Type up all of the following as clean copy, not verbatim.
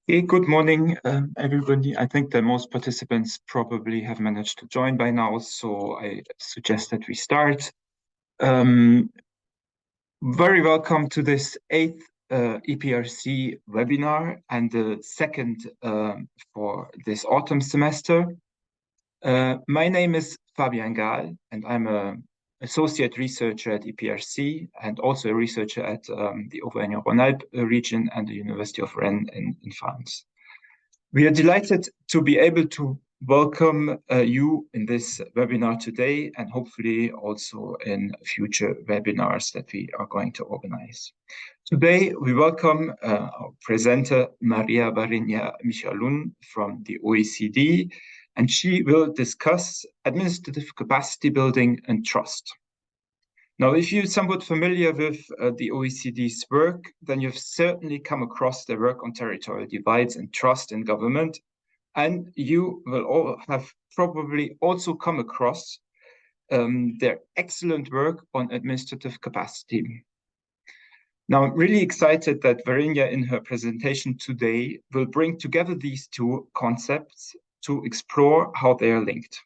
Hey, good morning, everybody. I think that most participants probably have managed to join by now, so I suggest that we start. Very welcome to this eighth EPRC webinar and the second for this autumn semester. My name is Fabian Gahl, and I'm an associate researcher at EPRC and also a researcher at the Auvergne-Rhône-Alpes region and the University of Rennes in France. We are delighted to be able to welcome you in this webinar today and hopefully also in future webinars that we are going to organize. Today, we welcome our presenter, Maria-Varinia Michalun from the OECD, and she will discuss administrative capacity building and trust. Now, if you're somewhat familiar with the OECD's work, then you've certainly come across their work on territorial divides and trust in government, and you will all have probably also come across their excellent work on administrative capacity. Now, I'm really excited that Varinia in her presentation today will bring together these two concepts to explore how they are linked.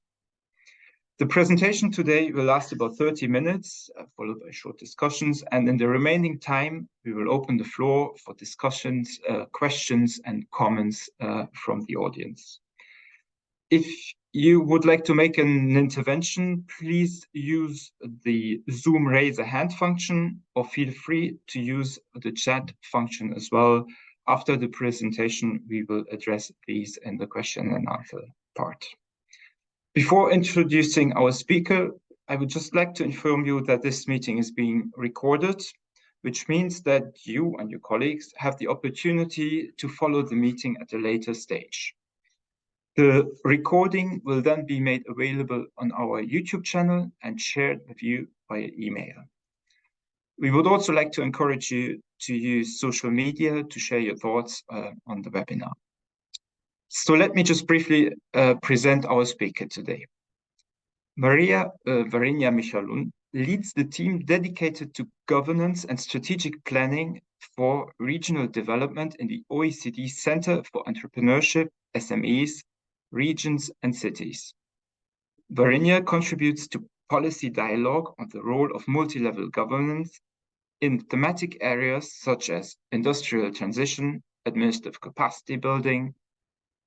The presentation today will last about 30 minutes, followed by short discussions, and in the remaining time, we will open the floor for discussions, questions, and comments from the audience. If you would like to make an intervention, please use the Zoom raise a hand function, or feel free to use the chat function as well. After the presentation, we will address these in the question and answer part. Before introducing our speaker, I would just like to inform you that this meeting is being recorded, which means that you and your colleagues have the opportunity to follow the meeting at a later stage. The recording will then be made available on our YouTube channel and shared with you via email. We would also like to encourage you to use social media to share your thoughts on the webinar. So let me just briefly present our speaker today. Maria-Varinia Michalun leads the team dedicated to governance and strategic planning for regional development in the OECD Center for Entrepreneurship, SMEs, Regions and Cities. Varinia contributes to policy dialogue on the role of multi-level governance in thematic areas such as industrial transition, administrative capacity building,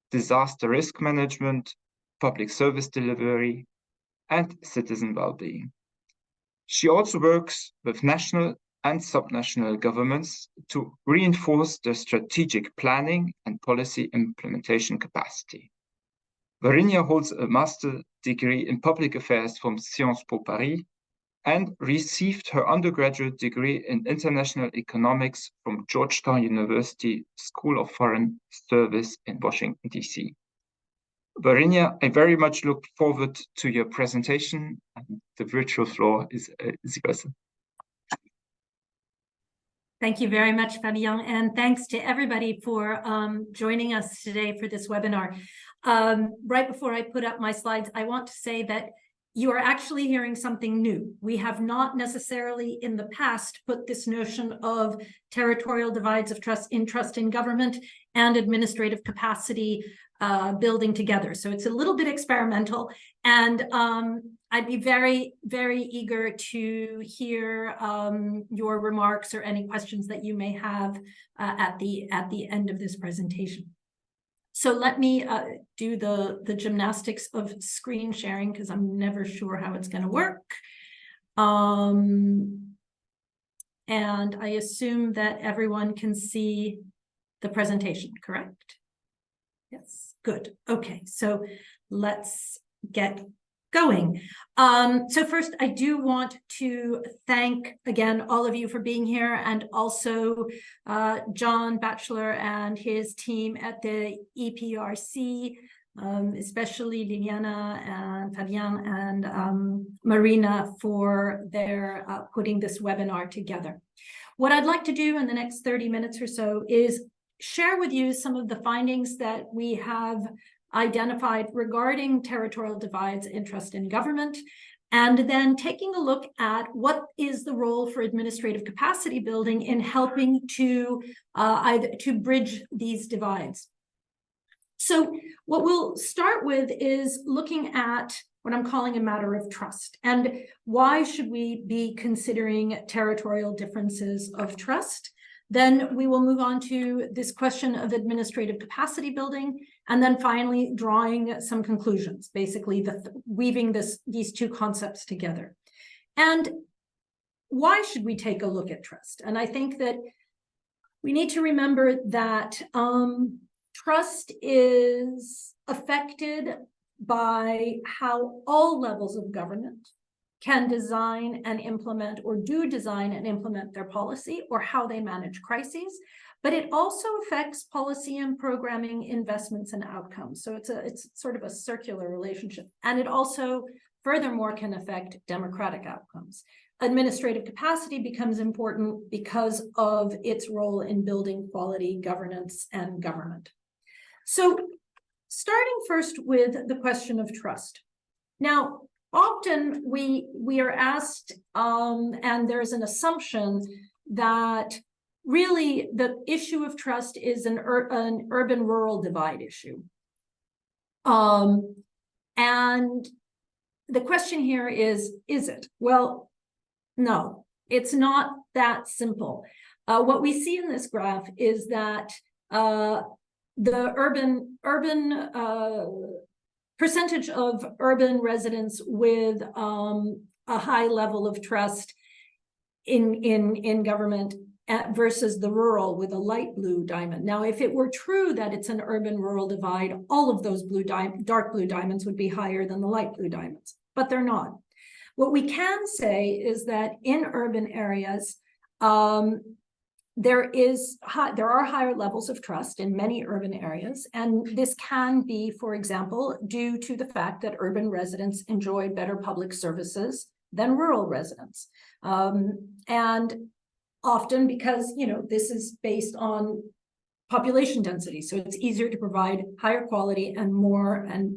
disaster risk management, public service delivery, and citizen well-being. She also works with national and subnational governments to reinforce their strategic planning and policy implementation capacity. Varinia holds a master's degree in public affairs from Sciences Po Paris and received her undergraduate degree in international economics from Georgetown University School of Foreign Service in Washington, D.C. Varinia, I very much look forward to your presentation, and the virtual floor is yours. Thank you very much, Fabian, and thanks to everybody for joining us today for this webinar. Right before I put up my slides, I want to say that you are actually hearing something new. We have not necessarily in the past put this notion of territorial divides of trust in government and administrative capacity building together. So it's a little bit experimental, and I'd be very, very eager to hear your remarks or any questions that you may have at the end of this presentation. So let me do the gymnastics of screen sharing, because I'm never sure how it's going to work. And I assume that everyone can see the presentation, correct? Yes, good. Okay, so let's get going. So first, I do want to thank again all of you for being here, and also John Batchelor and his team at the EPRC, especially Liliana and Fabian and Marina for their putting this webinar together. What I'd like to do in the next 30 minutes or so is share with you some of the findings that we have identified regarding territorial divides in trust in government, and then taking a look at what is the role for administrative capacity building in helping to bridge these divides. So what we'll start with is looking at what I'm calling a matter of trust, and why should we be considering territorial differences of trust. Then we will move on to this question of administrative capacity building, and then finally drawing some conclusions, basically weaving these two concepts together. And why should we take a look at trust? And I think that we need to remember that trust is affected by how all levels of government can design and implement, or do design and implement, their policy, or how they manage crises. But it also affects policy and programming, investments and outcomes. So it's sort of a circular relationship. And it also, furthermore, can affect democratic outcomes. Administrative capacity becomes important because of its role in building quality governance and government. So starting first with the question of trust. Now, often we are asked, and there's an assumption that really the issue of trust is an urban-rural divide issue. And the question here is it? Well, no, it's not that simple. What we see in this graph is that the urban percentage of urban residents with a high level of trust in government versus the rural with a light blue diamond. Now, if it were true that it's an urban-rural divide, all of those dark blue diamonds would be higher than the light blue diamonds, but they're not. What we can say is that in urban areas, there are higher levels of trust in many urban areas, and this can be, for example, due to the fact that urban residents enjoy better public services than rural residents, and often because this is based on population density, so it's easier to provide higher quality and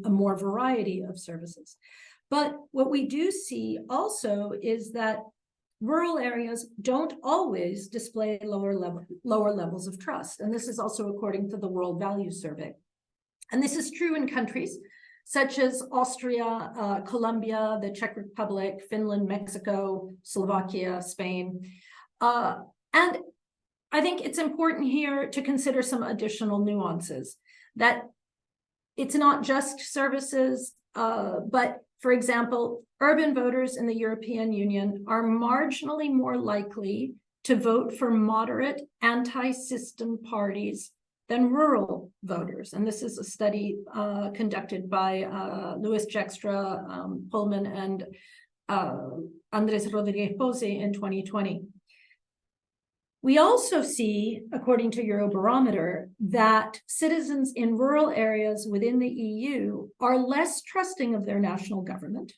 a more variety of services. But what we do see also is that rural areas don't always display lower levels of trust. And this is also according to the World Values Survey. And this is true in countries such as Austria, Colombia, the Czech Republic, Finland, Mexico, Slovakia, Spain. And I think it's important here to consider some additional nuances, that it's not just services, but for example, urban voters in the European Union are marginally more likely to vote for moderate anti-system parties than rural voters. And this is a study conducted by Louis Jextra, Pullman, and Andres Rodriguez Pose in 2020. We also see, according to Eurobarometer, that citizens in rural areas within the EU are less trusting of their national government,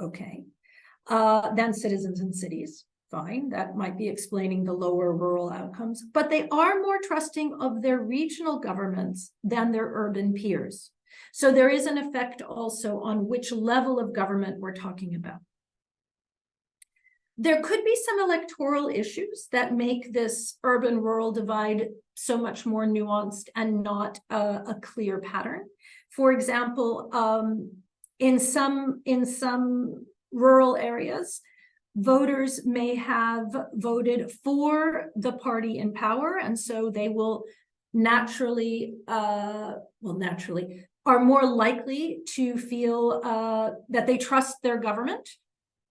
than citizens in cities. Fine, that might be explaining the lower rural outcomes, but they are more trusting of their regional governments than their urban peers. So there is an effect also on which level of government we're talking about. There could be some electoral issues that make this urban-rural divide so much more nuanced and not a clear pattern. For example, in some rural areas, voters may have voted for the party in power, and so they will naturally are more likely to feel that they trust their government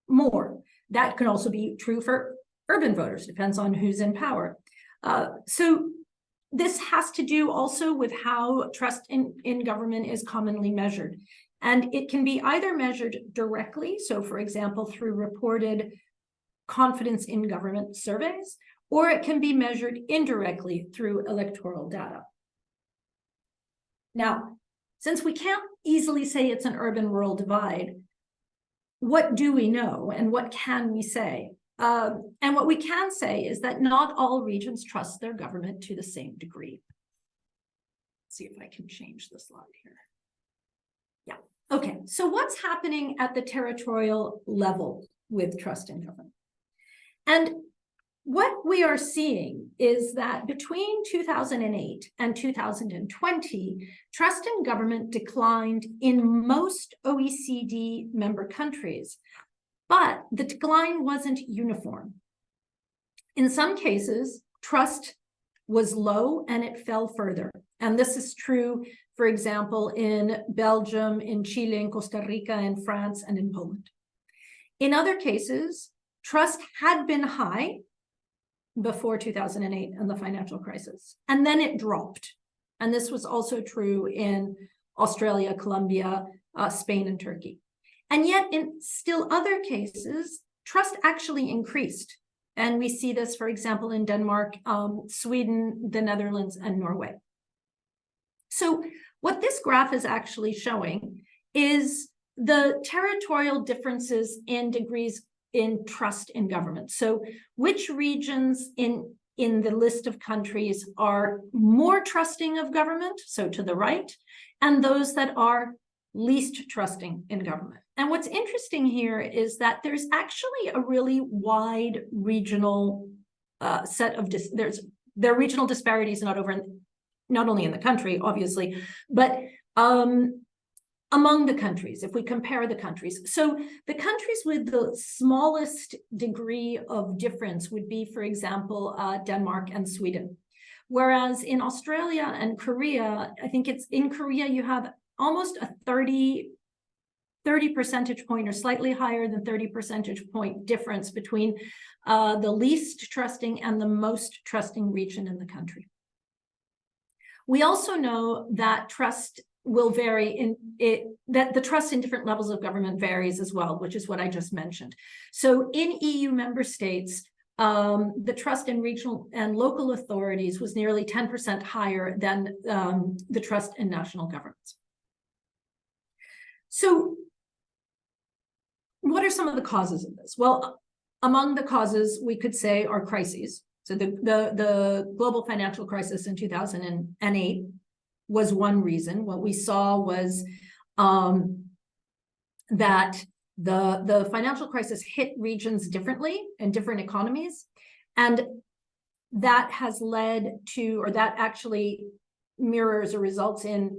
more. That can also be true for urban voters, depends on who's in power. So this has to do also with how trust in government is commonly measured. And it can be either measured directly, so for example, through reported confidence in government surveys, or it can be measured indirectly through electoral data. Now, since we can't easily say it's an urban-rural divide, what do we know and what can we say? And what we can say is that not all regions trust their government to the same degree. Let's see if I can change the slide here. Yeah, Okay, so what's happening at the territorial level with trust in government? And what we are seeing is that between 2008 and 2020, trust in government declined in most OECD member countries, but the decline wasn't uniform. In some cases, trust was low and it fell further. And this is true, for example, in Belgium, in Chile, in Costa Rica, in France, and in Poland. In other cases, trust had been high before 2008 and the financial crisis, and then it dropped. And this was also true in Australia, Colombia, Spain, and Turkey. And yet in still other cases, trust actually increased. And we see this, for example, in Denmark, Sweden, the Netherlands, and Norway. So what this graph is actually showing is the territorial differences in degrees in trust in government. So which regions in the list of countries are more trusting of government, so to the right, and those that are least trusting in government. And what's interesting here is that there's actually a really wide regional set of, there are regional disparities not only in the country, obviously, but among the countries, if we compare the countries. So the countries with the smallest degree of difference would be, for example, Denmark and Sweden. Whereas in Australia and Korea, I think it's in Korea, you have almost a 30 percentage point or slightly higher than 30 percentage point difference between the least trusting and the most trusting region in the country. We also know that trust will vary that the trust in different levels of government varies as well, which is what I just mentioned. So in EU member states, the trust in regional and local authorities was nearly 10% higher than the trust in national governments. So what are some of the causes of this? Well, among the causes we could say are crises. So the global financial crisis in 2008 was one reason. What we saw was that the financial crisis hit regions differently in different economies, and that has led to, or that actually mirrors or results in,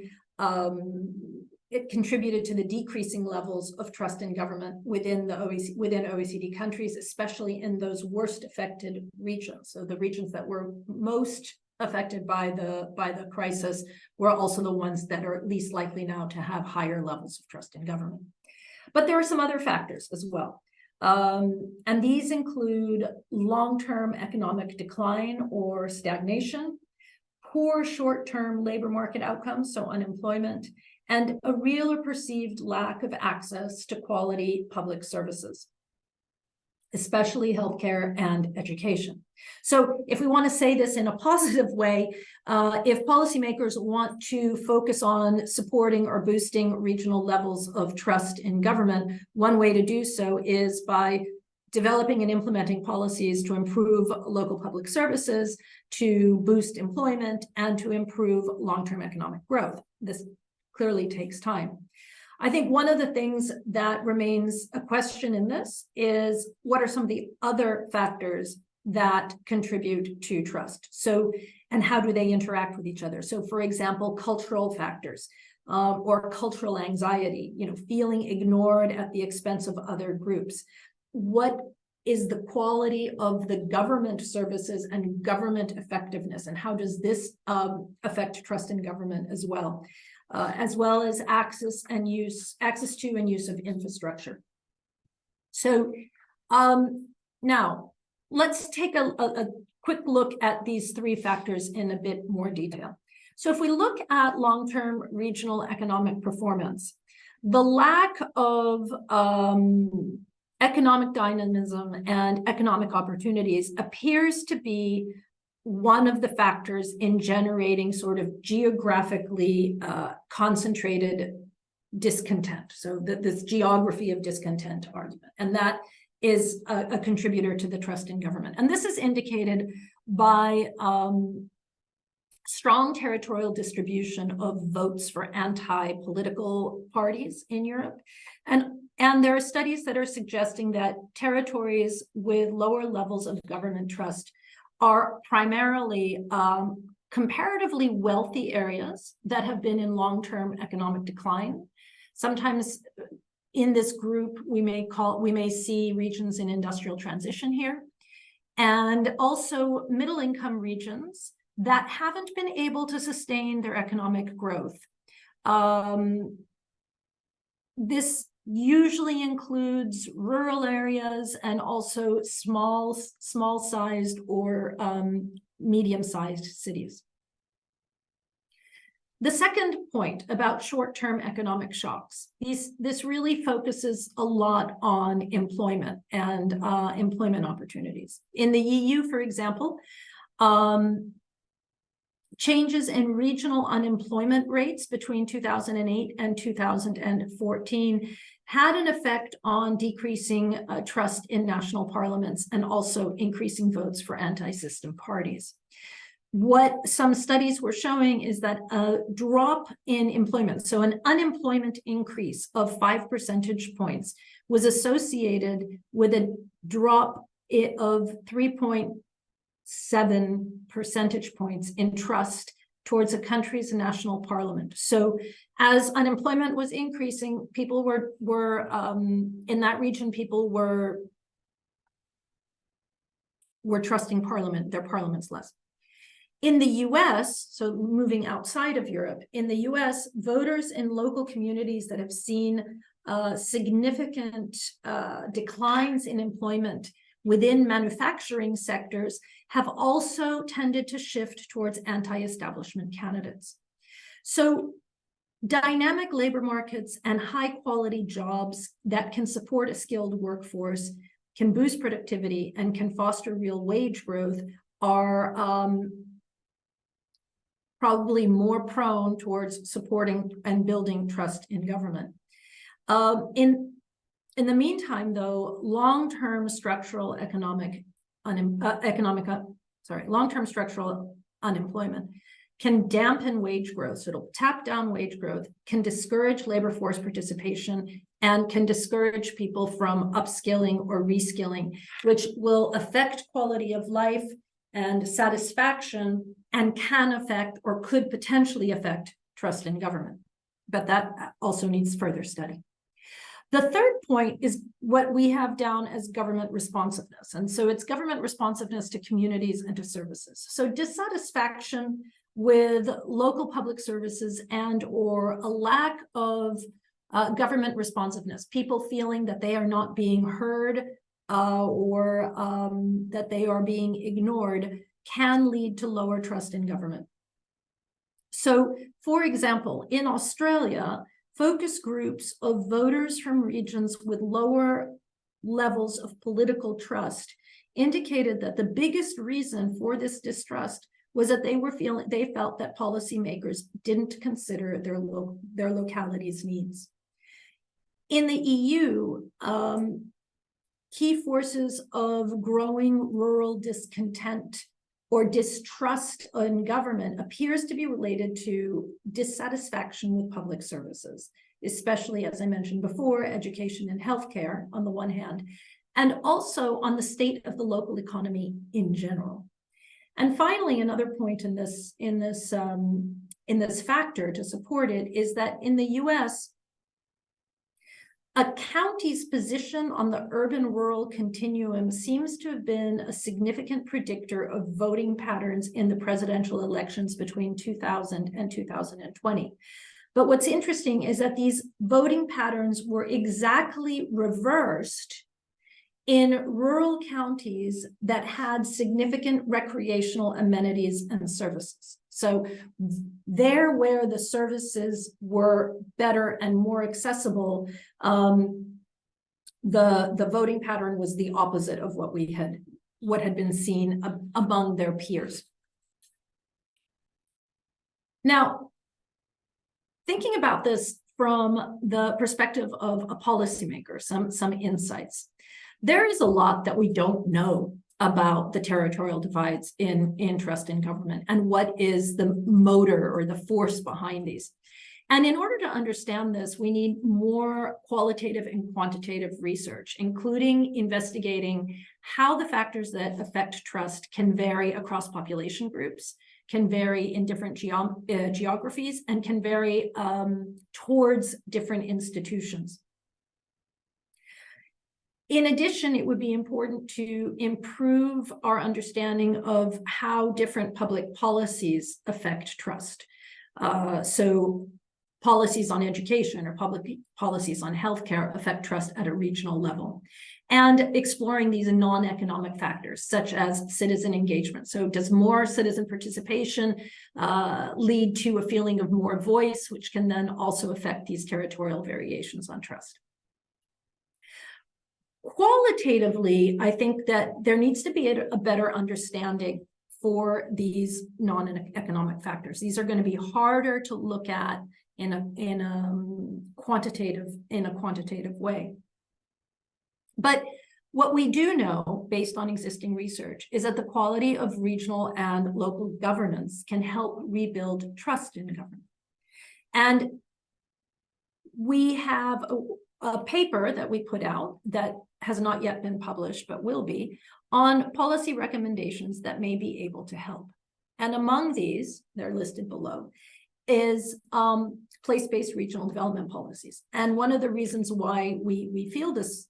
it contributed to the decreasing levels of trust in government within OECD countries, especially in those worst affected regions. So the regions that were most affected by the crisis were also the ones that are least likely now to have higher levels of trust in government. But there are some other factors as well. And these include long-term economic decline or stagnation, poor short-term labor market outcomes, so unemployment, and a real or perceived lack of access to quality public services, especially healthcare and education. So if we want to say this in a positive way, if policymakers want to focus on supporting or boosting regional levels of trust in government, one way to do so is by developing and implementing policies to improve local public services, to boost employment, and to improve long-term economic growth. This clearly takes time. I think one of the things that remains a question in this is what are some of the other factors that contribute to trust? So, and how do they interact with each other? So, for example, cultural factors or cultural anxiety, feeling ignored at the expense of other groups. What is the quality of the government services and government effectiveness, and how does this affect trust in government as well as access to and use of infrastructure. So now let's take a quick look at these three factors in a bit more detail. So if we look at long-term regional economic performance, the lack of economic dynamism and economic opportunities appears to be one of the factors in generating sort of geographically concentrated discontent. So this geography of discontent argument, and that is a contributor to the trust in government. And this is indicated by strong territorial distribution of votes for anti-political parties in Europe. And there are studies that are suggesting that territories with lower levels of government trust are primarily comparatively wealthy areas that have been in long-term economic decline. Sometimes in this group, we may see regions in industrial transition here, and also middle-income regions that haven't been able to sustain their economic growth. This usually includes rural areas and also small-sized or medium-sized cities. The second point about short-term economic shocks, this really focuses a lot on employment and employment opportunities. In the EU, for example, changes in regional unemployment rates between 2008 and 2014 had an effect on decreasing trust in national parliaments and also increasing votes for anti-system parties. What some studies were showing is that a drop in employment, so an unemployment increase of 5 percentage points, was associated with a drop of 3.7 percentage points in trust towards a country's national parliament. So as unemployment was increasing, people were in that region, people were trusting their parliaments less. In the US, so moving outside of Europe, in the US, voters in local communities that have seen significant declines in employment within manufacturing sectors have also tended to shift towards anti-establishment candidates. So dynamic labor markets and high-quality jobs that can support a skilled workforce, can boost productivity, and can foster real wage growth are probably more prone towards supporting and building trust in government. In the meantime, though, long-term structural long-term structural unemployment can dampen wage growth. So it'll tap down wage growth, can discourage labor force participation, and can discourage people from upskilling or reskilling, which will affect quality of life and satisfaction, and can affect or could potentially affect trust in government. But that also needs further study. The third point is what we have down as government responsiveness. And so it's government responsiveness to communities and to services. So dissatisfaction with local public services and or a lack of government responsiveness, people feeling that they are not being heard or that they are being ignored, can lead to lower trust in government. So, for example, in Australia, focus groups of voters from regions with lower levels of political trust indicated that the biggest reason for this distrust was that they felt that policymakers didn't consider their locality's needs. In the EU, key forces of growing rural discontent or distrust in government appears to be related to dissatisfaction with public services, especially, as I mentioned before, education and healthcare on the one hand, and also on the state of the local economy in general. And finally, another point in this factor to support it is that in the US, a county's position on the urban-rural continuum seems to have been a significant predictor of voting patterns in the presidential elections between 2000 and 2020. But what's interesting is that these voting patterns were exactly reversed in rural counties that had significant recreational amenities and services. So there where the services were better and more accessible, the voting pattern was the opposite of what had been seen among their peers. Now, thinking about this from the perspective of a policymaker, some insights. There is a lot that we don't know about the territorial divides in trust in government and what is the motor or the force behind these. And in order to understand this, we need more qualitative and quantitative research, including investigating how the factors that affect trust can vary across population groups, can vary in different geographies, and can vary towards different institutions. In addition, it would be important to improve our understanding of how different public policies affect trust. So policies on education or public policies on healthcare affect trust at a regional level, and exploring these non-economic factors such as citizen engagement. So does more citizen participation lead to a feeling of more voice, which can then also affect these territorial variations on trust? Qualitatively, I think that there needs to be a better understanding for these non-economic factors. These are going to be harder to look at in a quantitative way. But what we do know, based on existing research, is that the quality of regional and local governance can help rebuild trust in government. And we have a paper that we put out that has not yet been published, but will be, on policy recommendations that may be able to help. And among these, they're listed below, is place-based regional development policies. And one of the reasons why we feel this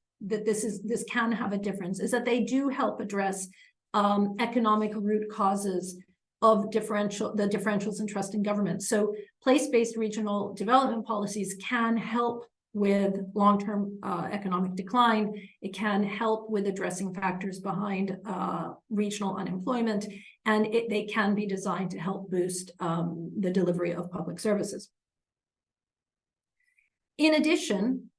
can have a difference is that they do help address economic root causes of the differentials in trust in government. So place-based regional development policies can help with long-term economic decline. It can help with addressing factors behind regional unemployment, and they can be designed to help boost the delivery of public services. In addition,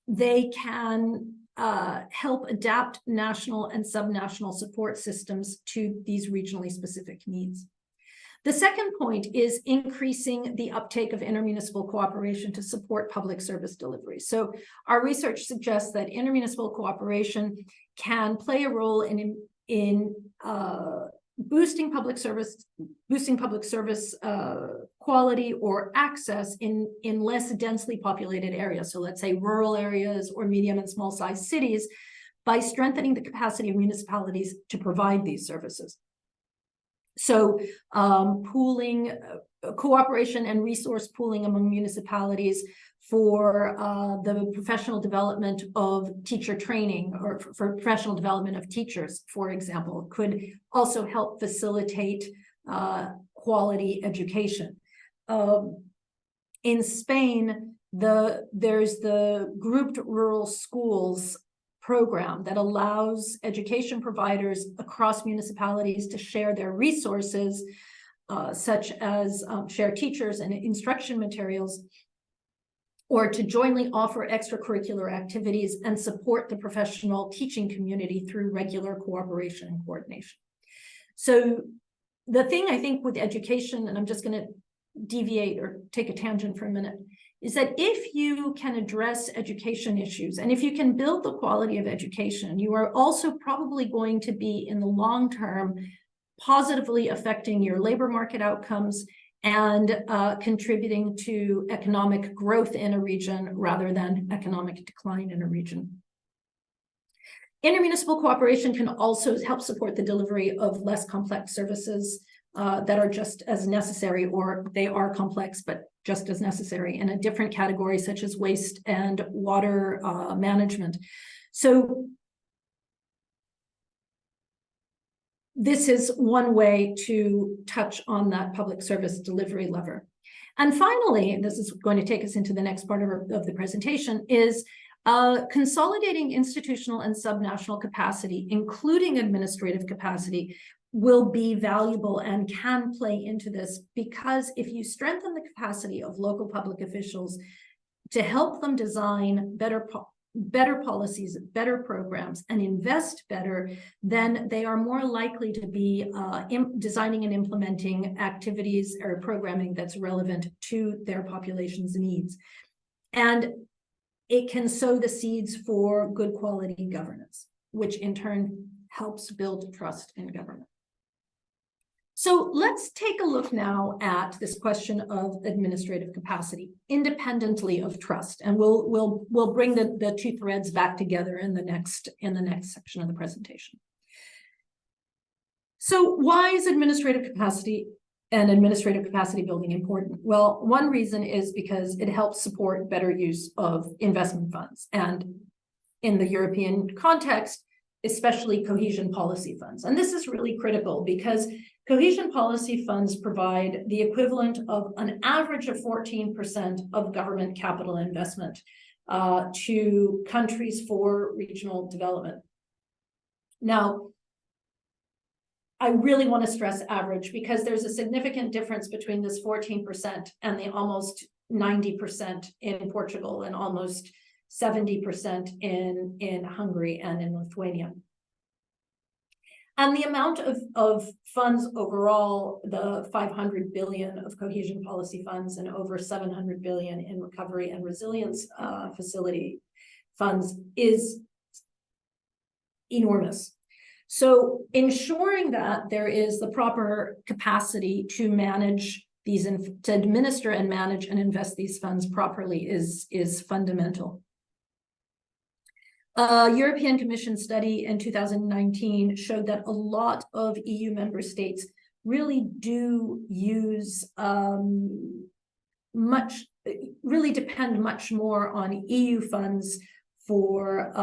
they can help adapt national and subnational support systems to these regionally specific needs. The second point is increasing the uptake of intermunicipal cooperation to support public service delivery. So our research suggests that intermunicipal cooperation can play a role in boosting public service quality or access in less densely populated areas. So let's say rural areas or medium and small sized cities, by strengthening the capacity of municipalities to provide these services. So pooling, cooperation and resource pooling among municipalities for the professional development of teacher training, or for professional development of teachers, for example, could also help facilitate quality education. In Spain, there's the grouped rural schools program that allows education providers across municipalities to share their resources, such as share teachers and instruction materials, or to jointly offer extracurricular activities and support the professional teaching community through regular cooperation and coordination. So the thing I think with education, and I'm just going to deviate or take a tangent for a minute, is that if you can address education issues and if you can build the quality of education, you are also probably going to be, in the long term, positively affecting your labor market outcomes and contributing to economic growth in a region rather than economic decline in a region. Intermunicipal cooperation can also help support the delivery of less complex services that are just as necessary, or they are complex but just as necessary, in a different category such as waste and water management. So this is one way to touch on that public service delivery lever. And finally, and this is going to take us into the next part of the presentation, is consolidating institutional and subnational capacity, including administrative capacity, will be valuable and can play into this, because if you strengthen the capacity of local public officials to help them design better policies, better programs, and invest better, then they are more likely to be designing and implementing activities or programming that's relevant to their population's needs. And it can sow the seeds for good quality governance. which in turn helps build trust in government. So let's take a look now at this question of administrative capacity, independently of trust, and we'll bring the two threads back together in the next section of the presentation. So why is administrative capacity and administrative capacity building important? Well, one reason is because it helps support better use of investment funds, and in the European context, especially cohesion policy funds. And this is really critical because cohesion policy funds provide the equivalent of an average of 14% of government capital investment to countries for regional development. Now, I really want to stress average because there's a significant difference between this 14% and the almost 90% in Portugal and almost 70% in Hungary and in Lithuania. And the amount of funds overall, the 500 billion of cohesion policy funds and over 700 billion in recovery and resilience facility funds is enormous. So ensuring that there is the proper capacity to manage these, to administer and manage and invest these funds properly is fundamental. A European Commission study in 2019 showed that a lot of EU member states really do use really depend much more on EU funds for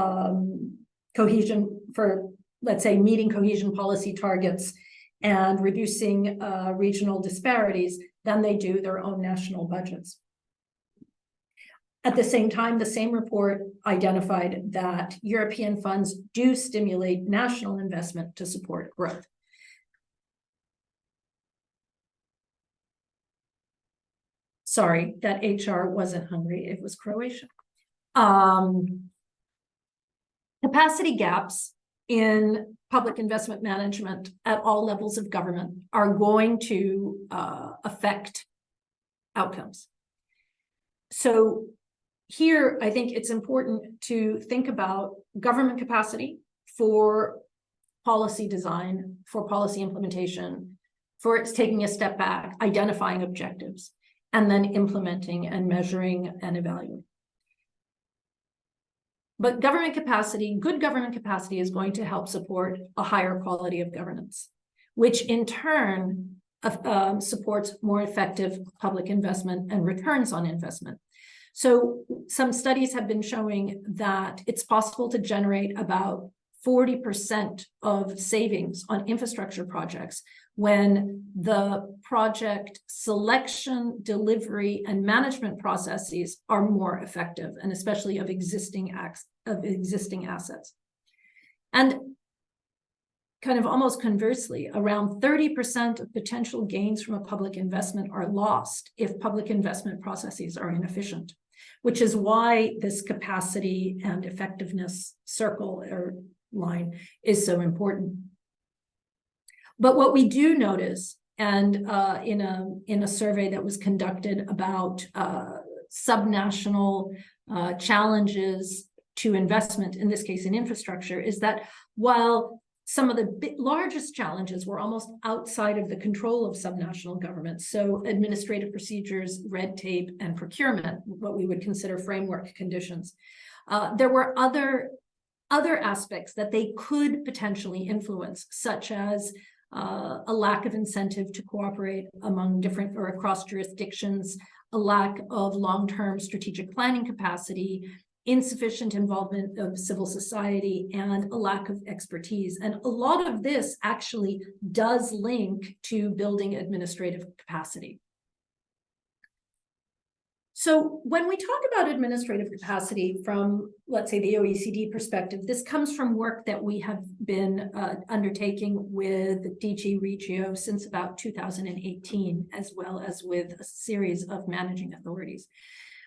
cohesion, for, let's say, meeting cohesion policy targets and reducing regional disparities than they do their own national budgets. At the same time, the same report identified that European funds do stimulate national investment to support growth. Sorry, that HR wasn't Hungary, it was Croatia. Capacity gaps in public investment management at all levels of government are going to affect outcomes. So here, I think it's important to think about government capacity for policy design, for policy implementation, for its taking a step back, identifying objectives, and then implementing and measuring and evaluating. But government capacity, good government capacity, is going to help support a higher quality of governance, which in turn supports more effective public investment and returns on investment. So some studies have been showing that it's possible to generate about 40% of savings on infrastructure projects when the project selection, delivery, and management processes are more effective, and especially of existing assets. And kind of almost conversely, around 30% of potential gains from a public investment are lost if public investment processes are inefficient, which is why this capacity and effectiveness circle or line is so important. But what we do notice, and in a survey that was conducted about subnational challenges to investment, in this case in infrastructure, is that while some of the largest challenges were almost outside of the control of subnational governments, so administrative procedures, red tape, and procurement, what we would consider framework conditions, there were other aspects that they could potentially influence, such as a lack of incentive to cooperate among different or across jurisdictions, a lack of long-term strategic planning capacity, insufficient involvement of civil society, and a lack of expertise. And a lot of this actually does link to building administrative capacity. So when we talk about administrative capacity from, let's say, the OECD perspective, this comes from work that we have been undertaking with DG Regio since about 2018, as well as with a series of managing authorities.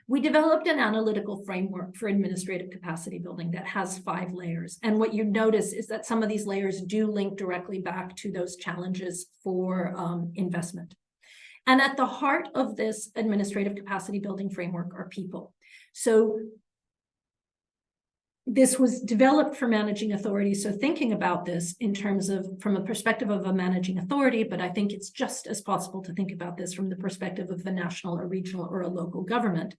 We developed an analytical framework for administrative capacity building that has 5 layers. And what you notice is that some of these layers do link directly back to those challenges for investment. And at the heart of this administrative capacity building framework are people. So this was developed for managing authorities. So thinking about this in terms of, from a perspective of a managing authority, but I think it's just as possible to think about this from the perspective of the national or regional or a local government.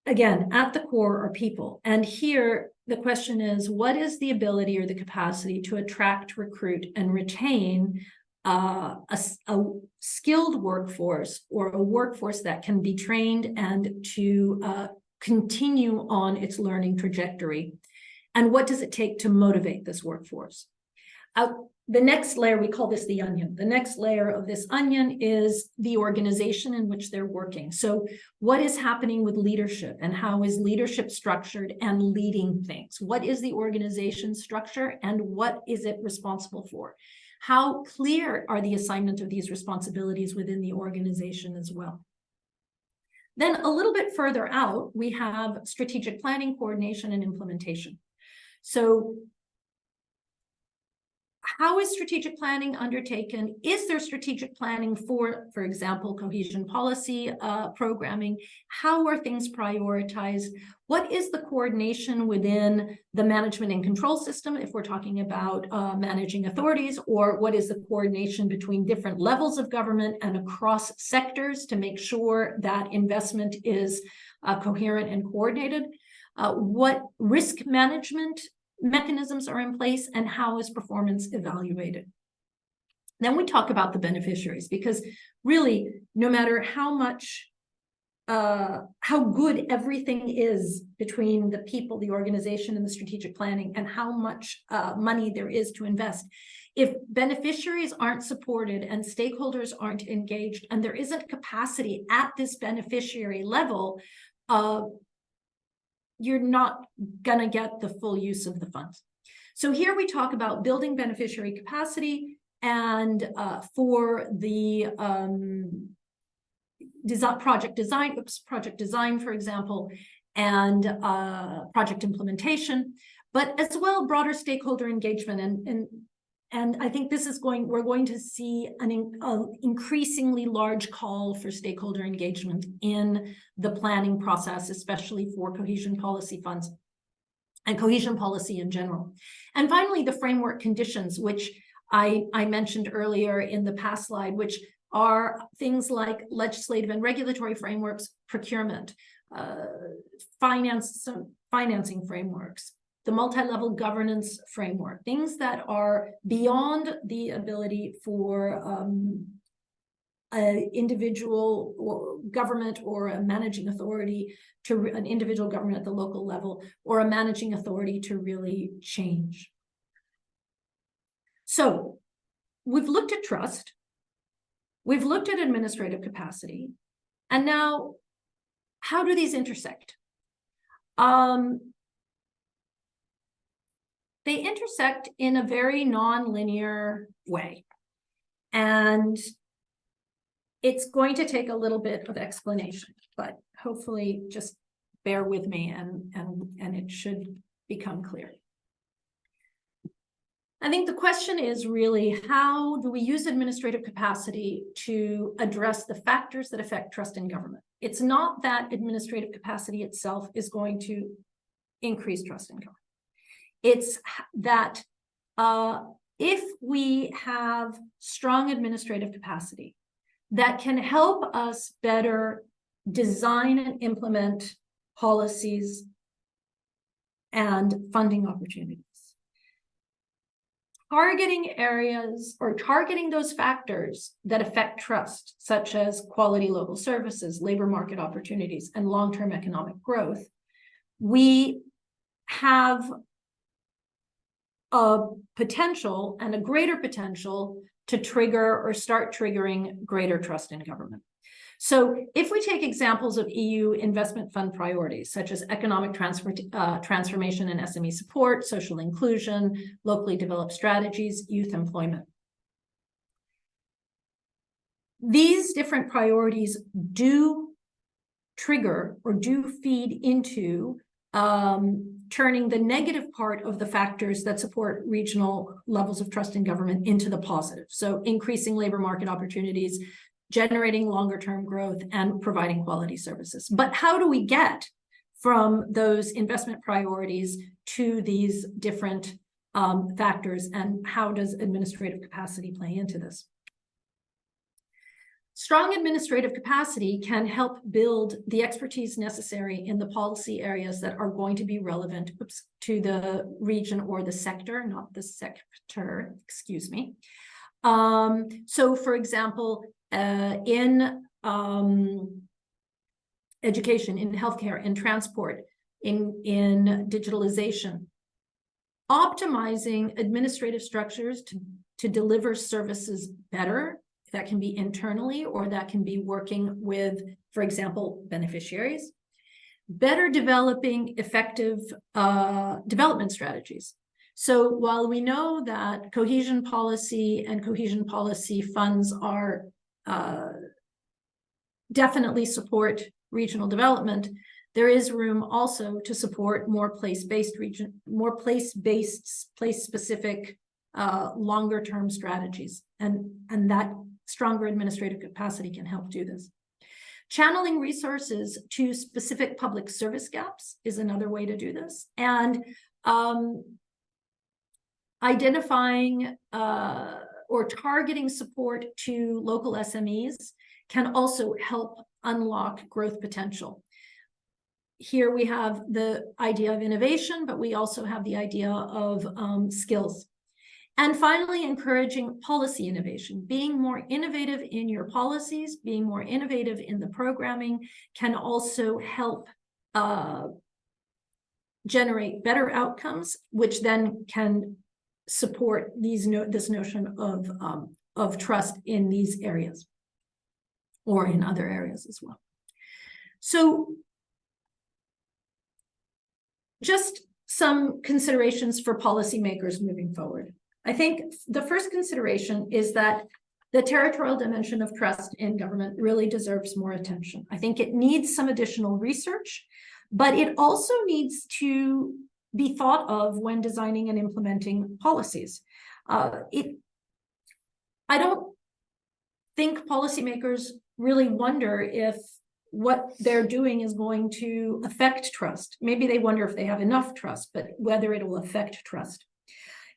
Again, at the core are people. And here the question is, what is the ability or the capacity to attract, recruit, and retain a skilled workforce, or a workforce that can be trained and to continue on its learning trajectory? And what does it take to motivate this workforce? The next layer, we call this the onion. The next layer of this onion is the organization in which they're working. So what is happening with leadership, and how is leadership structured and leading things? What is the organization structure, and what is it responsible for? How clear are the assignment of these responsibilities within the organization as well? Then a little bit further out, we have strategic planning, coordination, and implementation. So how is strategic planning undertaken? Is there strategic planning for example, cohesion policy programming? How are things prioritized? What is the coordination within the management and control system, if we're talking about managing authorities? Or what is the coordination between different levels of government and across sectors to make sure that investment is coherent and coordinated? What risk management mechanisms are in place, and how is performance evaluated? Then we talk about the beneficiaries, because really, no matter how good everything is between the people, the organization, and the strategic planning, and how much money there is to invest, if beneficiaries aren't supported and stakeholders aren't engaged, and there isn't capacity at this beneficiary level, you're not gonna get the full use of the funds. So here we talk about building beneficiary capacity, and for the project design, for example, and project implementation, but as well broader stakeholder engagement. And I think this is we're going to see an increasingly large call for stakeholder engagement in the planning process, especially for cohesion policy funds and cohesion policy in general. And finally, the framework conditions, which I mentioned earlier in the past slide, which are things like legislative and regulatory frameworks, procurement, financing frameworks, the multi-level governance framework, things that are beyond the ability for an individual or government or a managing authority to an individual government at the local level or a managing authority to really change. So we've looked at trust, we've looked at administrative capacity, and now how do these intersect? They intersect in a very non-linear way. And it's going to take a little bit of explanation, but hopefully just bear with me and it should become clear. I think the question is really, how do we use administrative capacity to address the factors that affect trust in government? It's not that administrative capacity itself is going to increase trust in government. It's that if we have strong administrative capacity that can help us better design and implement policies and funding opportunities, targeting areas or targeting those factors that affect trust, such as quality local services, labor market opportunities, and long-term economic growth, we have a potential and a greater potential to trigger or start triggering greater trust in government. So if we take examples of EU investment fund priorities, such as economic transformation and SME support, social inclusion, locally developed strategies, youth employment. These different priorities do trigger or do feed into turning the negative part of the factors that support regional levels of trust in government into the positive. So increasing labor market opportunities, generating longer term growth, and providing quality services. But how do we get from those investment priorities to these different factors, and how does administrative capacity play into this? Strong administrative capacity can help build the expertise necessary in the policy areas that are going to be relevant to the region or the sector, not the sector, excuse me. So, for example, in education, in healthcare, in transport, in digitalization, optimizing administrative structures to deliver services better. That can be internally, or that can be working with, for example, beneficiaries. Better developing effective development strategies. So while we know that cohesion policy and cohesion policy funds are definitely support regional development, there is room also to support more place-based place-specific longer-term strategies, and that stronger administrative capacity can help do this. Channeling resources to specific public service gaps is another way to do this, and identifying or targeting support to local SMEs can also help unlock growth potential. Here we have the idea of innovation, but we also have the idea of skills. And finally, encouraging policy innovation. Being more innovative in your policies, being more innovative in the programming can also help generate better outcomes, which then can support this notion of trust in these areas or in other areas as well. So just some considerations for policymakers moving forward. I think the first consideration is that the territorial dimension of trust in government really deserves more attention. I think it needs some additional research, but it also needs to be thought of when designing and implementing policies. I don't think policymakers really wonder if what they're doing is going to affect trust. Maybe they wonder if they have enough trust, but whether it will affect trust.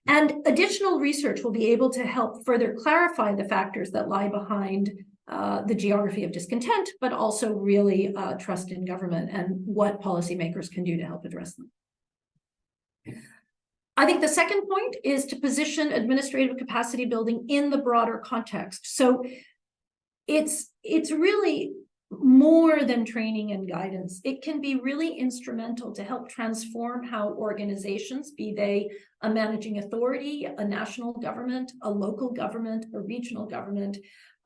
And additional research will be able to help further clarify the factors that lie behind the geography of discontent, but also really trust in government and what policymakers can do to help address them. I think the second point is to position administrative capacity building in the broader context. So it's really more than training and guidance. It can be really instrumental to help transform how organizations, be they a managing authority, a national government, a local government, a regional government,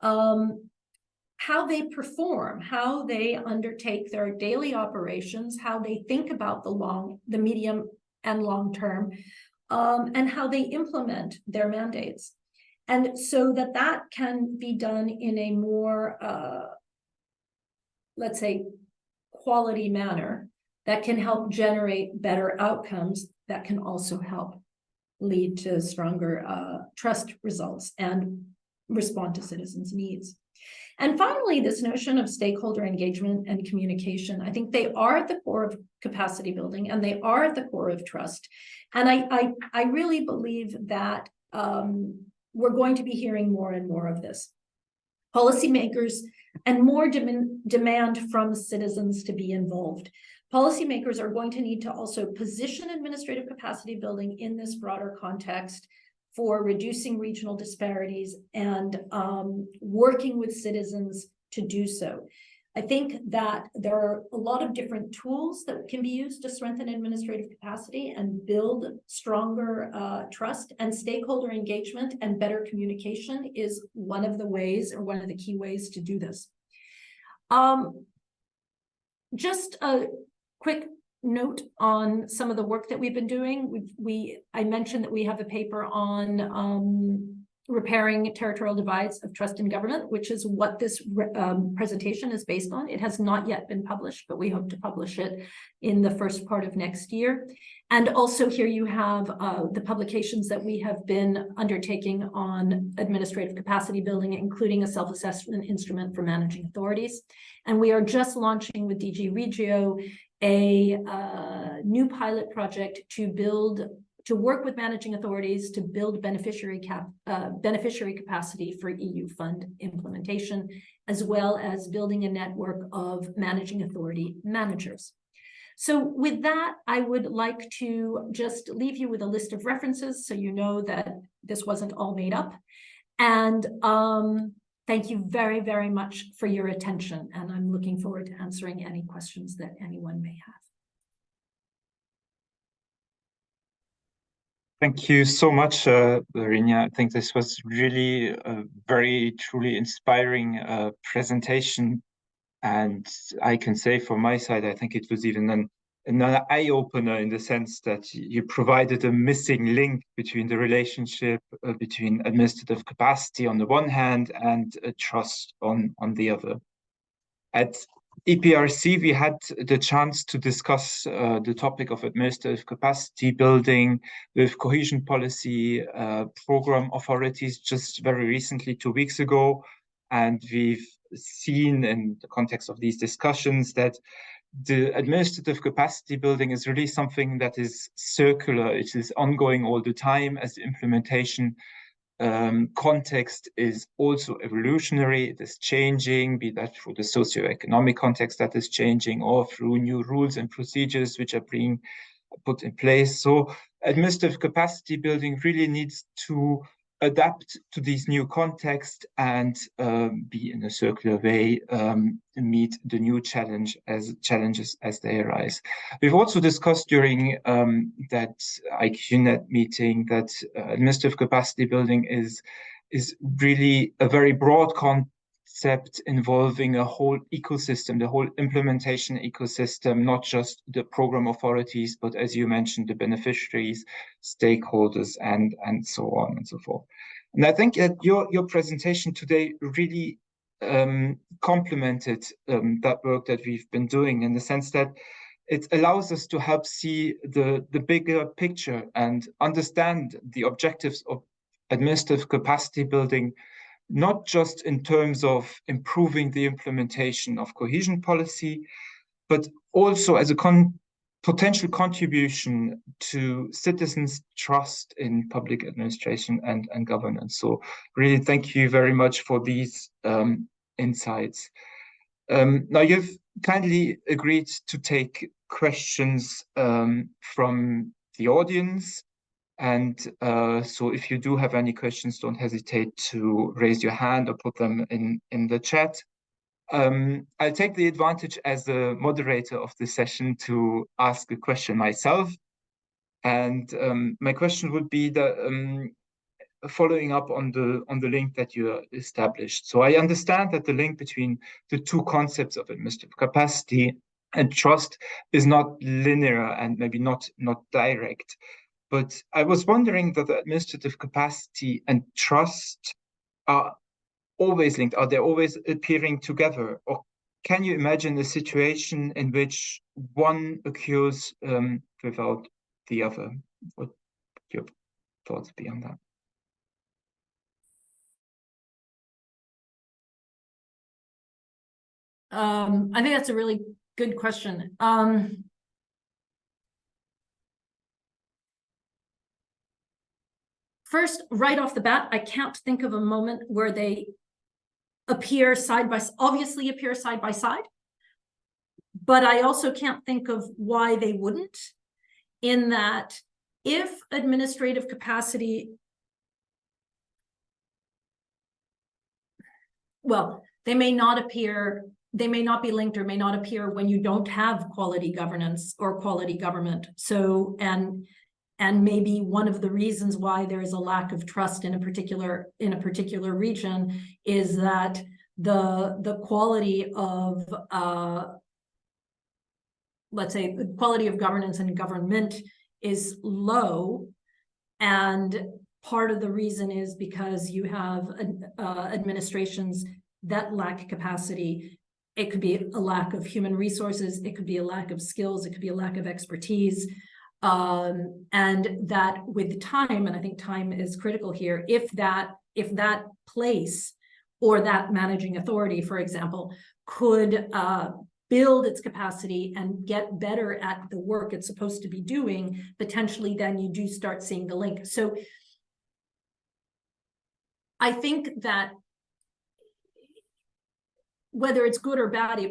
how they perform, how they undertake their daily operations, how they think about the medium and long term, and how they implement their mandates. And so that can be done in a more let's say, quality manner that can help generate better outcomes that can also help lead to stronger trust results and respond to citizens' needs. And finally, this notion of stakeholder engagement and communication, I think they are at the core of capacity building, and they are at the core of trust. And I really believe that we're going to be hearing more and more of this. Policymakers and more demand from citizens to be involved. Policymakers are going to need to also position administrative capacity building in this broader context for reducing regional disparities and working with citizens to do so. I think that there are a lot of different tools that can be used to strengthen administrative capacity and build stronger trust, and stakeholder engagement and better communication is one of the ways, or one of the key ways to do this. Just a quick note on some of the work that we've been doing. I mentioned that we have a paper on Repairing Territorial Divides of Trust in Government, which is what this presentation is based on. It has not yet been published, but we hope to publish it in the first part of next year. And also here you have the publications that we have been undertaking on administrative capacity building, including a self-assessment instrument for managing authorities. And we are just launching with DG Regio a new pilot project to work with managing authorities to build beneficiary capacity for EU fund implementation, as well as building a network of managing authority managers. So with that, I would like to just leave you with a list of references so you know that this wasn't all made up. And thank you very, very much for your attention. And I'm looking forward to answering any questions that anyone may have. Thank you so much, Varinia. I think this was really a very truly inspiring presentation. And I can say from my side, I think it was even another eye-opener in the sense that you provided a missing link between the relationship between administrative capacity on the one hand and trust on the other. At EPRC, we had the chance to discuss the topic of administrative capacity building with cohesion policy program authorities just very recently, 2 weeks ago. And we've seen in the context of these discussions that the administrative capacity building is really something that is circular. It is ongoing all the time as the implementation context is also evolutionary. It is changing, be that through the socioeconomic context that is changing or through new rules and procedures which are being put in place. So administrative capacity building really needs to adapt to these new contexts and be in a circular way meet the new challenges as they arise. We've also discussed during that IQNet meeting that administrative capacity building is really a very broad concept involving a whole ecosystem, the whole implementation ecosystem, not just the program authorities, but as you mentioned, the beneficiaries, stakeholders, and so on and so forth. And I think that your presentation today really complemented that work that we've been doing in the sense that it allows us to help see the bigger picture and understand the objectives of administrative capacity building, not just in terms of improving the implementation of cohesion policy, but also as a potential contribution to citizens' trust in public administration and governance. So really, thank you very much for these insights. Now, you've kindly agreed to take questions from the audience. And so if you do have any questions, don't hesitate to raise your hand or put them in the chat. I'll take the advantage as the moderator of the session to ask a question myself. And my question would be following up on the link that you established. So I understand that the link between the two concepts of administrative capacity and trust is not linear and maybe not direct. But I was wondering that the administrative capacity and trust are always linked. Are they always appearing together? Or can you imagine a situation in which one occurs without the other? What would your thoughts be on that? I think that's a really good question. First, right off the bat, I can't think of a moment where they appear obviously appear side by side, but I also can't think of why they wouldn't, in that if administrative capacity, well, they may not be linked or may not appear when you don't have quality governance or quality government. So, and maybe one of the reasons why there is a lack of trust in a particular region is that the quality of let's say the quality of governance and government is low, and part of the reason is because you have administrations that lack capacity. It could be a lack of human resources. It could be a lack of skills. It could be a lack of expertise. And that with time, and I think time is critical here, if that place or that managing authority, for example, could build its capacity and get better at the work it's supposed to be doing, potentially then you do start seeing the link. So I think that whether it's good or bad,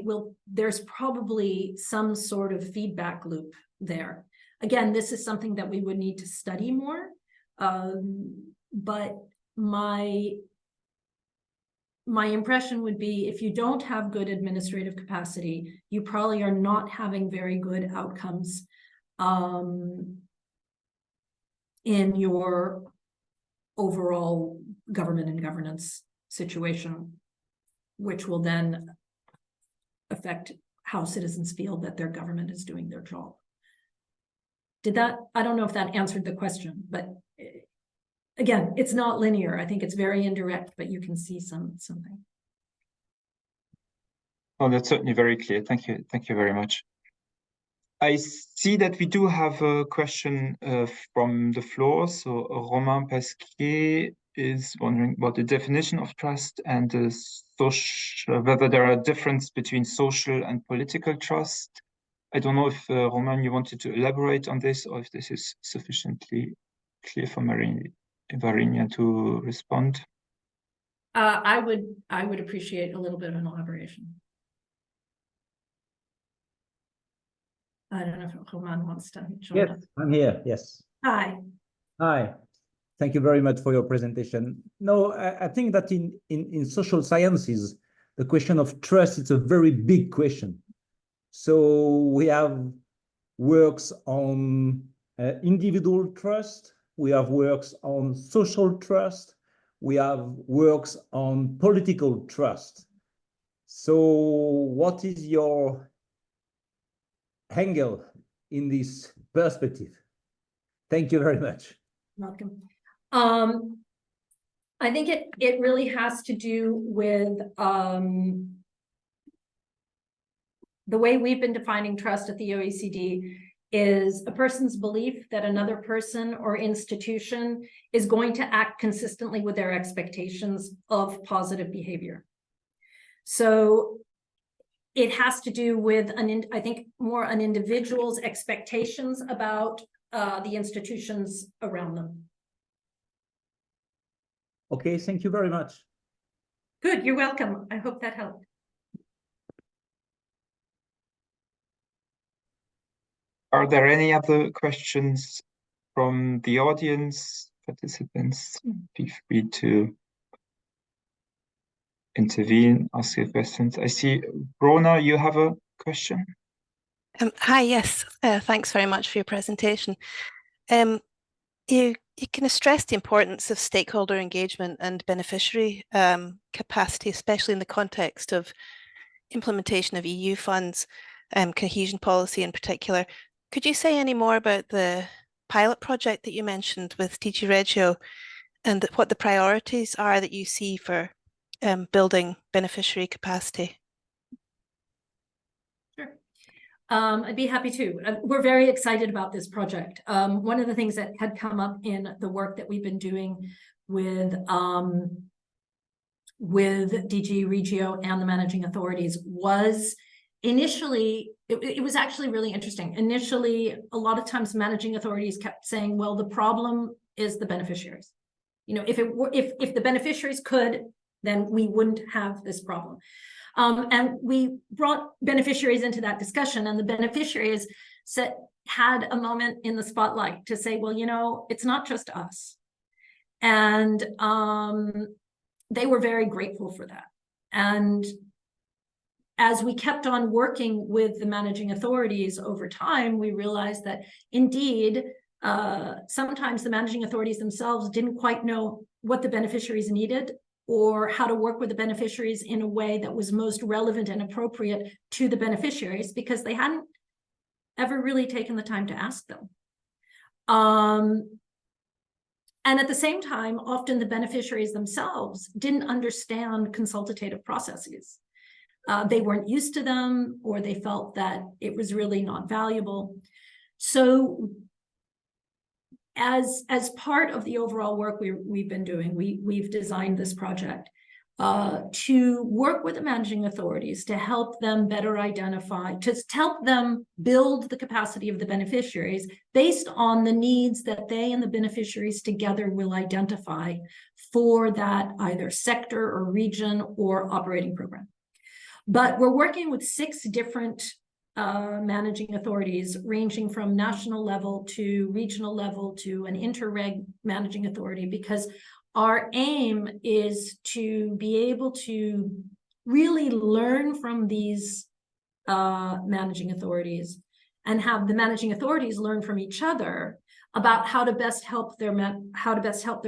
there's probably some sort of feedback loop there. Again, this is something that we would need to study more. But my impression would be if you don't have good administrative capacity, you probably are not having very good outcomes in your overall government and governance situation, which will then affect how citizens feel that their government is doing their job. I don't know if that answered the question, but again, it's not linear. I think it's very indirect, but you can see something. Oh, that's certainly very clear. Thank you. Thank you very much. I see that we do have a question from the floor. So Romain Pasquier is wondering about the definition of trust and whether there are differences between social and political trust. I don't know if Romain, you wanted to elaborate on this, or if this is sufficiently clear for Maria-Varinia to respond. I would appreciate a little bit of an elaboration. I don't know if Romain wants to join us. Yes, I'm here. Yes. Hi. Hi. Thank you very much for your presentation. No, I think that in social sciences, the question of trust is a very big question. So we have works on individual trust. We have works on social trust. We have works on political trust. So what is your angle in this perspective? Thank you very much. Welcome. I think it really has to do with the way we've been defining trust at the OECD is a person's belief that another person or institution is going to act consistently with their expectations of positive behavior. So it has to do with, I think, more an individual's expectations about the institutions around them. Okay, thank you very much. Good, you're welcome. I hope that helped. Are there any other questions from the audience? Participants, feel free to intervene, ask your questions. I see, Rona, you have a question? Hi, yes, thanks very much for your presentation. You kind of stressed the importance of stakeholder engagement and beneficiary capacity, especially in the context of implementation of EU funds, cohesion policy in particular. Could you say any more about the pilot project that you mentioned with DG Regio and what the priorities are that you see for building beneficiary capacity? Sure. I'd be happy to. We're very excited about this project. One of the things that had come up in the work that we've been doing with DG Regio and the managing authorities was initially, it was actually really interesting. Initially, a lot of times managing authorities kept saying, well, the problem is the beneficiaries. You know, if the beneficiaries could, then we wouldn't have this problem. And we brought beneficiaries into that discussion, and the beneficiaries had a moment in the spotlight to say, well, you know, it's not just us. And they were very grateful for that. And as we kept on working with the managing authorities over time, we realized that indeed, sometimes the managing authorities themselves didn't quite know what the beneficiaries needed or how to work with the beneficiaries in a way that was most relevant and appropriate to the beneficiaries, because they hadn't ever really taken the time to ask them. And at the same time, often the beneficiaries themselves didn't understand consultative processes. They weren't used to them, or they felt that it was really not valuable. So as part of the overall work we've been doing, we've designed this project to work with the managing authorities to help them better identify, to help them build the capacity of the beneficiaries based on the needs that they and the beneficiaries together will identify for that either sector or region or operating program. But we're working with 6 different managing authorities, ranging from national level to regional level to an interreg managing authority, because our aim is to be able to really learn from these managing authorities and have the managing authorities learn from each other about how to best help their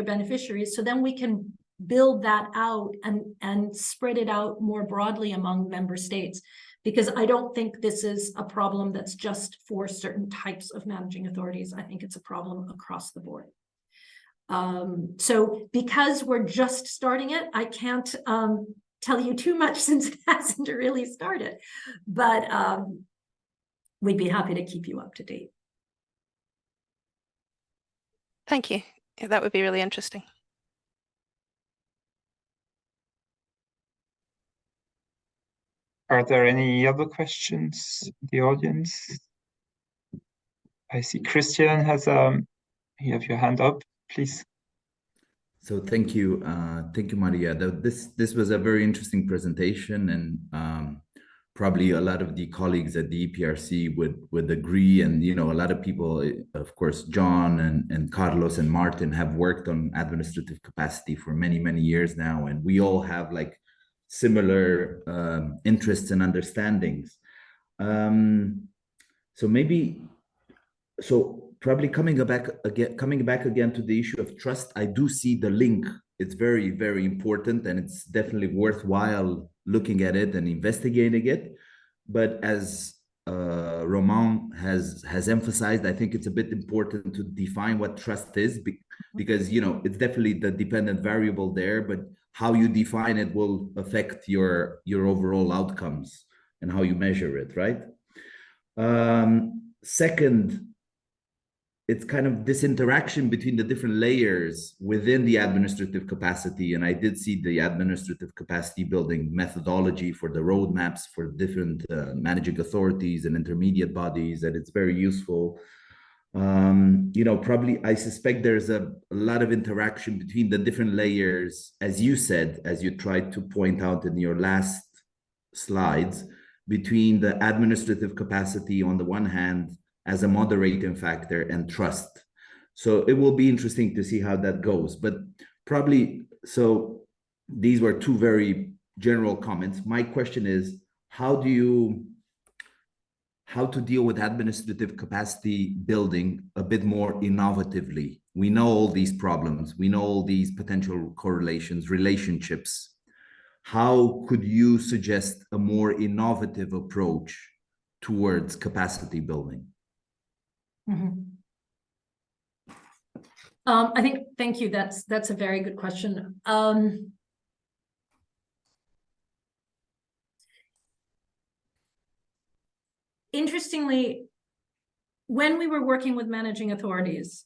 beneficiaries. So then we can build that out and spread it out more broadly among member states, because I don't think this is a problem that's just for certain types of managing authorities. I think it's a problem across the board. So because we're just starting it, I can't tell you too much since it hasn't really started, but we'd be happy to keep you up to date. Thank you. Yeah, that would be really interesting. Are there any other questions in the audience? I see Christian has you have your hand up, please. So thank you, Maria. This was a very interesting presentation, and probably a lot of the colleagues at the EPRC would agree. And a lot of people, of course, John and Carlos and Martin have worked on administrative capacity for many years now, and we all have like similar interests and understandings. So probably coming back again to the issue of trust, I do see the link. It's very important, and it's definitely worthwhile looking at it and investigating it. But as Romain has emphasized, I think it's a bit important to define what trust is, because it's definitely the dependent variable there, but how you define it will affect your overall outcomes and how you measure it, right? Second, it's kind of this interaction between the different layers within the administrative capacity. And I did see the administrative capacity building methodology for the roadmaps for different managing authorities and intermediate bodies, and it's very useful. Probably I suspect there's a lot of interaction between the different layers, as you said, as you tried to point out in your last slides, between the administrative capacity on the one hand as a moderating factor and trust. So it will be interesting to see how that goes. But probably, so these were 2 very general comments. My question is, how to deal with administrative capacity building a bit more innovatively? We know all these problems. We know all these potential correlations, relationships. How could you suggest a more innovative approach towards capacity building? I think, thank you. That's a very good question. Interestingly, when we were working with managing authorities,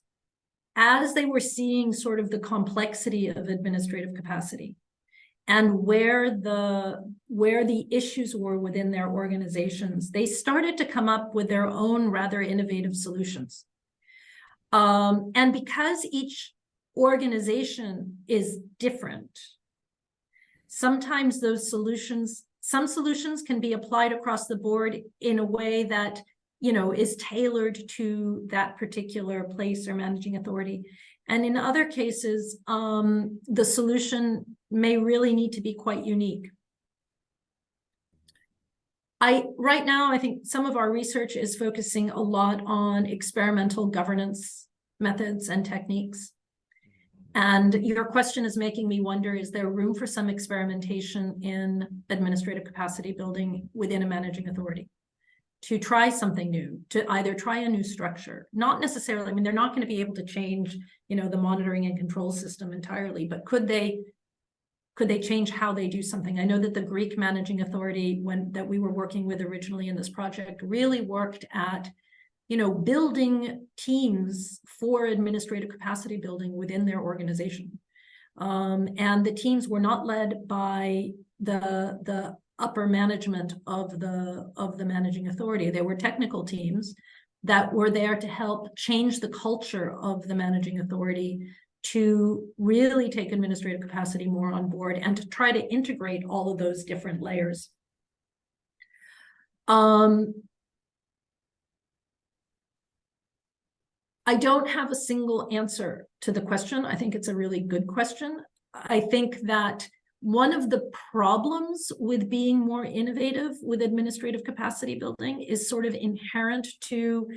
as they were seeing sort of the complexity of administrative capacity and where the issues were within their organizations, they started to come up with their own rather innovative solutions. And because each organization is different, sometimes some solutions can be applied across the board in a way that, is tailored to that particular place or managing authority. And in other cases, the solution may really need to be quite unique. Right now, I think some of our research is focusing a lot on experimental governance methods and techniques. And your question is making me wonder, is there room for some experimentation in administrative capacity building within a managing authority to try something new, to either try a new structure, not necessarily, I mean, they're not going to be able to change, you know, the monitoring and control system entirely, but could they change how they do something? I know that the Greek managing authority, that we were working with originally in this project, really worked at, you know, building teams for administrative capacity building within their organization. And the teams were not led by the upper management of the managing authority. They were technical teams that were there to help change the culture of the managing authority to really take administrative capacity more on board and to try to integrate all of those different layers. I don't have a single answer to the question. I think it's a really good question. I think that one of the problems with being more innovative with administrative capacity building is sort of inherent to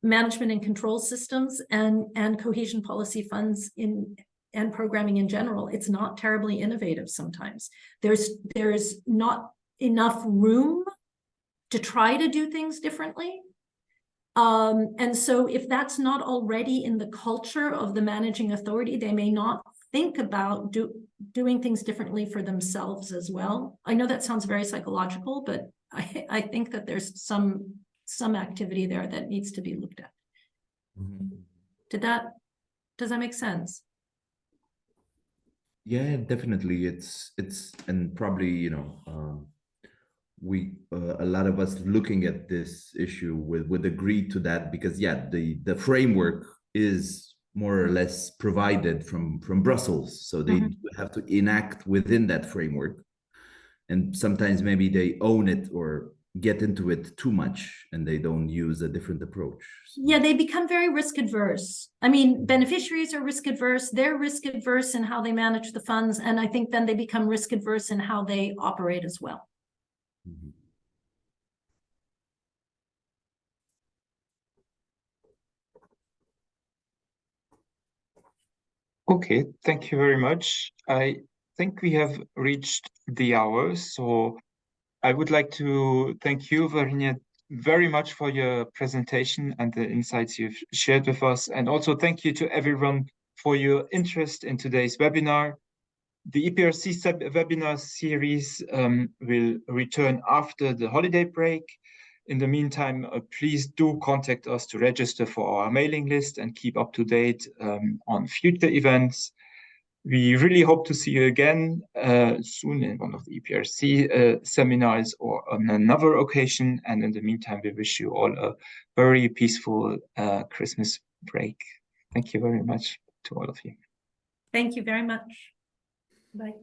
management and control systems and cohesion policy funds and programming in general. It's not terribly innovative sometimes. There's not enough room to try to do things differently. And so if that's not already in the culture of the managing authority, they may not think about doing things differently for themselves as well. I know that sounds very psychological, but I think that there's some activity there that needs to be looked at. Mm-hmm. Does that make sense? Yeah, definitely. It's and probably, you know, we a lot of us looking at this issue would agree to that, because yeah, the framework is more or less provided from Brussels, so they have to enact within that framework, and sometimes maybe they own it or get into it too much and they don't use a different approach. Yeah, they become very risk adverse. I mean, beneficiaries are risk adverse, they're risk adverse in how they manage the funds, and I think then they become risk adverse in how they operate as well. Mm-hmm. Okay, thank you very much. I think we have reached the hour, so I would like to thank you, Varinia, very much for your presentation and the insights you've shared with us. And also thank you to everyone for your interest in today's webinar. The EPRC webinar series will return after the holiday break. In the meantime, please do contact us to register for our mailing list and keep up to date on future events. We really hope to see you again soon in one of the EPRC seminars or on another occasion. And in the meantime, we wish you all a very peaceful Christmas break. Thank you very much to all of you. Thank you very much. Bye.